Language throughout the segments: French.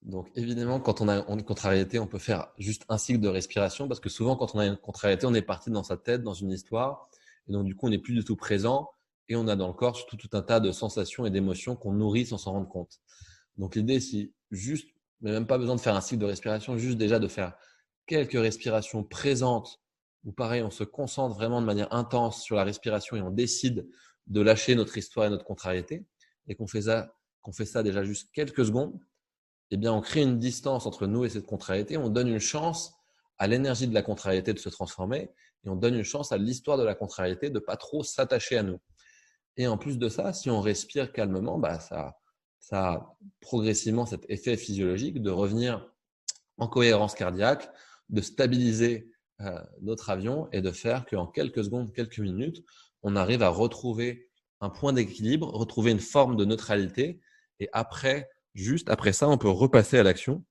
Donc, évidemment, quand on a une contrariété, on peut faire juste un cycle de respiration parce que souvent, quand on a une contrariété, on est parti dans sa tête, dans une histoire. Et donc, du coup, on n'est plus du tout présent et on a dans le corps surtout tout un tas de sensations et d'émotions qu'on nourrit sans s'en rendre compte. Donc, l'idée, c'est juste, mais même pas besoin de faire un cycle de respiration, juste déjà de faire quelques respirations présentes où, pareil, on se concentre vraiment de manière intense sur la respiration et on décide de lâcher notre histoire et notre contrariété et qu'on fait ça déjà juste quelques secondes. Eh bien, on crée une distance entre nous et cette contrariété. On donne une chance à l'énergie de la contrariété de se transformer et on donne une chance à l'histoire de la contrariété de pas trop s'attacher à nous. Et en plus de ça, si on respire calmement, ça a progressivement cet effet physiologique de revenir en cohérence cardiaque, de stabiliser notre avion et de faire qu'en quelques secondes, quelques minutes, on arrive à retrouver un point d'équilibre, retrouver une forme de neutralité. Et après, juste après ça, on peut repasser à l'action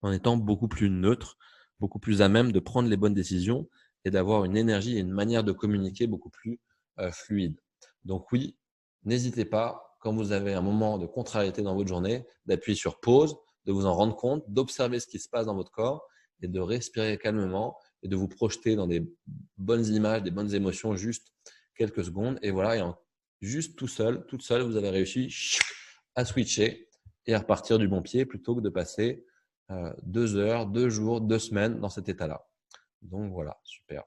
en étant beaucoup plus neutre, beaucoup plus à même de prendre les bonnes décisions et d'avoir une énergie et une manière de communiquer beaucoup plus fluide. Donc oui, n'hésitez pas, quand vous avez un moment de contrariété dans votre journée, d'appuyer sur pause, de vous en rendre compte, d'observer ce qui se passe dans votre corps et de respirer calmement et de vous projeter dans des bonnes images, des bonnes émotions, juste quelques secondes. Et voilà, juste tout seul, toute seule, vous avez réussi à switcher et à repartir du bon pied plutôt que de passer 2 heures, 2 jours, 2 semaines dans cet état-là. Donc voilà, super.